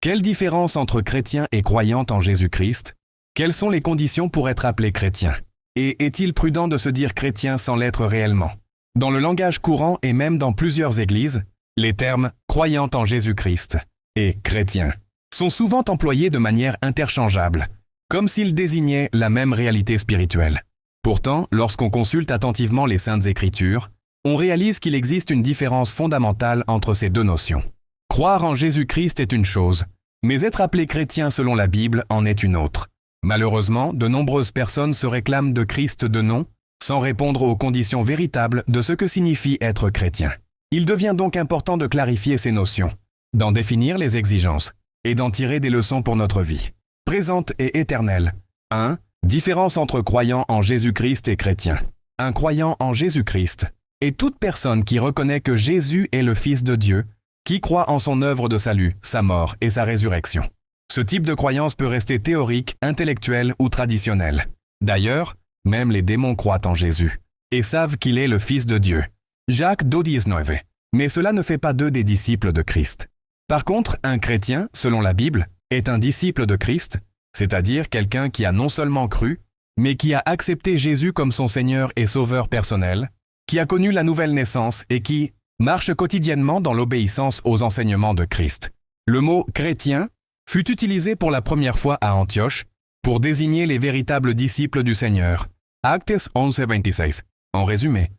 Quelle différence entre chrétien et croyante en Jésus-Christ? Quelles sont les conditions pour être appelé chrétien? Et est-il prudent de se dire chrétien sans l'être réellement? Dans le langage courant et même dans plusieurs églises, les termes « croyante en Jésus-Christ » et « chrétien » sont souvent employés de manière interchangeable, comme s'ils désignaient la même réalité spirituelle. Pourtant, lorsqu'on consulte attentivement les Saintes Écritures, on réalise qu'il existe une différence fondamentale entre ces deux notions. Croire en Jésus-Christ est une chose, mais être appelé chrétien selon la Bible en est une autre. Malheureusement, de nombreuses personnes se réclament de Christ de nom, sans répondre aux conditions véritables de ce que signifie être chrétien. Il devient donc important de clarifier ces notions, d'en définir les exigences, et d'en tirer des leçons pour notre vie, présente et éternelle. 1. Différence entre croyant en Jésus-Christ et chrétien. Un croyant en Jésus-Christ est toute personne qui reconnaît que Jésus est le Fils de Dieu, qui croit en son œuvre de salut, sa mort et sa résurrection. Ce type de croyance peut rester théorique, intellectuelle ou traditionnelle. D'ailleurs, même les démons croient en Jésus et savent qu'il est le Fils de Dieu. Jacques 2,19. Mais cela ne fait pas d'eux des disciples de Christ. Par contre, un chrétien, selon la Bible, est un disciple de Christ, c'est-à-dire quelqu'un qui a non seulement cru, mais qui a accepté Jésus comme son Seigneur et Sauveur personnel, qui a connu la nouvelle naissance et qui marche quotidiennement dans l'obéissance aux enseignements de Christ. Le mot « chrétien » fut utilisé pour la première fois à Antioche pour désigner les véritables disciples du Seigneur. Actes 11:26. En résumé,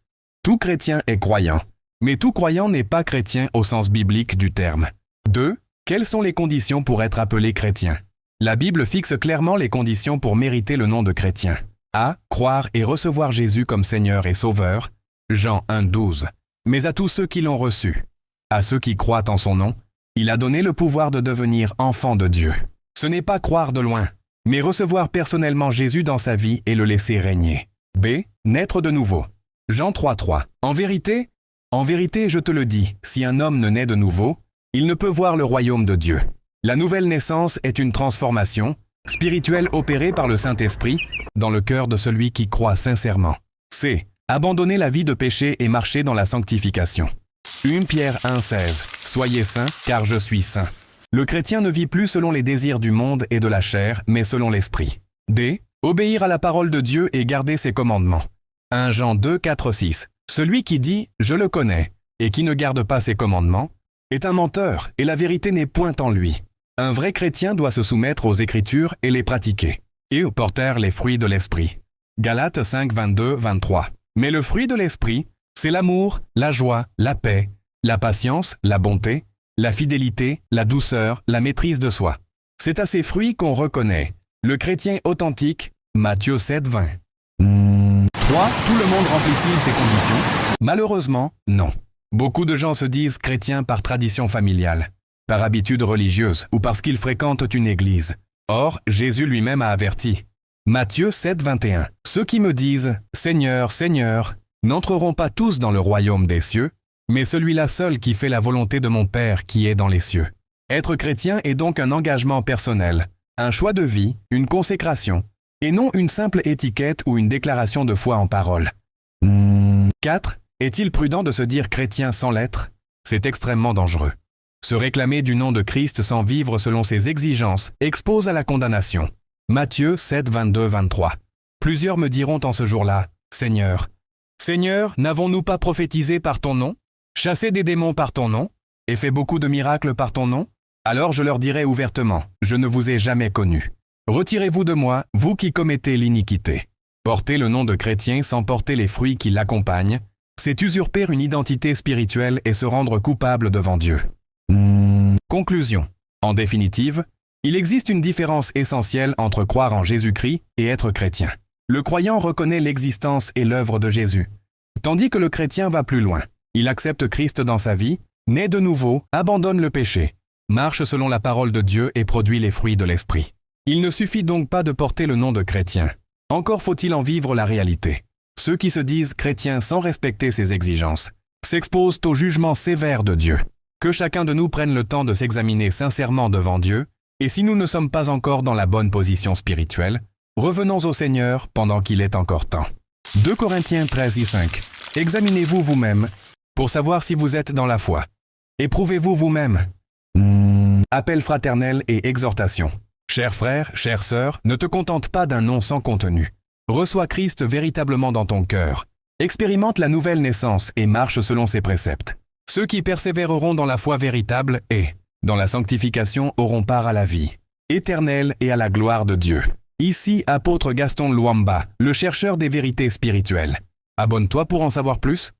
tout chrétien est croyant, mais tout croyant n'est pas chrétien au sens biblique du terme. 2. Quelles sont les conditions pour être appelé chrétien? La Bible fixe clairement les conditions pour mériter le nom de chrétien. A. Croire et recevoir Jésus comme Seigneur et Sauveur. Jean 1:12. Mais à tous ceux qui l'ont reçu, à ceux qui croient en son nom, il a donné le pouvoir de devenir enfants de Dieu. Ce n'est pas croire de loin, mais recevoir personnellement Jésus dans sa vie et le laisser régner. B. Naître de nouveau. Jean 3:3. En vérité, je te le dis, si un homme ne naît de nouveau, il ne peut voir le royaume de Dieu. La nouvelle naissance est une transformation spirituelle opérée par le Saint-Esprit dans le cœur de celui qui croit sincèrement. C. Abandonner la vie de péché et marcher dans la sanctification. 1 Pierre 1,16. Soyez saints, car je suis saint. Le chrétien ne vit plus selon les désirs du monde et de la chair, mais selon l'esprit. D. Obéir à la parole de Dieu et garder ses commandements. 1 Jean 2, 4, 6. Celui qui dit « je le connais » et qui ne garde pas ses commandements est un menteur et la vérité n'est point en lui. Un vrai chrétien doit se soumettre aux Écritures et les pratiquer, et porter les fruits de l'esprit. Galates 5, 22, 23. Mais le fruit de l'esprit, c'est l'amour, la joie, la paix, la patience, la bonté, la fidélité, la douceur, la maîtrise de soi. C'est à ces fruits qu'on reconnaît le chrétien authentique, Matthieu 7, 20. 3. Tout le monde remplit-il ces conditions? Malheureusement, non. Beaucoup de gens se disent chrétiens par tradition familiale, par habitude religieuse ou parce qu'ils fréquentent une église. Or, Jésus lui-même a averti. Matthieu 7, 21. Ceux qui me disent « Seigneur, Seigneur » n'entreront pas tous dans le royaume des cieux, mais celui-là seul qui fait la volonté de mon Père qui est dans les cieux. Être chrétien est donc un engagement personnel, un choix de vie, une consécration, et non une simple étiquette ou une déclaration de foi en parole. 4. Est-il prudent de se dire chrétien sans l'être? C'est extrêmement dangereux. Se réclamer du nom de Christ sans vivre selon ses exigences expose à la condamnation. Matthieu 7, 22, 23. Plusieurs me diront en ce jour-là, « Seigneur, Seigneur, n'avons-nous pas prophétisé par ton nom, chassé des démons par ton nom, et fait beaucoup de miracles par ton nom? Alors je leur dirai ouvertement, je ne vous ai jamais connu. Retirez-vous de moi, vous qui commettez l'iniquité. » Porter le nom de chrétien sans porter les fruits qui l'accompagnent, c'est usurper une identité spirituelle et se rendre coupable devant Dieu. Conclusion. En définitive, il existe une différence essentielle entre croire en Jésus-Christ et être chrétien. Le croyant reconnaît l'existence et l'œuvre de Jésus, tandis que le chrétien va plus loin. Il accepte Christ dans sa vie, naît de nouveau, abandonne le péché, marche selon la parole de Dieu et produit les fruits de l'esprit. Il ne suffit donc pas de porter le nom de chrétien. Encore faut-il en vivre la réalité. Ceux qui se disent chrétiens sans respecter ces exigences s'exposent au jugement sévère de Dieu. Que chacun de nous prenne le temps de s'examiner sincèrement devant Dieu, et si nous ne sommes pas encore dans la bonne position spirituelle, revenons au Seigneur pendant qu'il est encore temps. 2 Corinthiens 13, 5. Examinez-vous vous-même pour savoir si vous êtes dans la foi. Éprouvez-vous vous-même. appel fraternel et exhortation. Chers frères, chères sœurs, ne te contente pas d'un nom sans contenu. Reçois Christ véritablement dans ton cœur. Expérimente la nouvelle naissance et marche selon ses préceptes. Ceux qui persévéreront dans la foi véritable et, dans la sanctification, auront part à la vie éternelle et à la gloire de Dieu. Ici, apôtre Gaston Luamba, le chercheur des vérités spirituelles. Abonne-toi pour en savoir plus.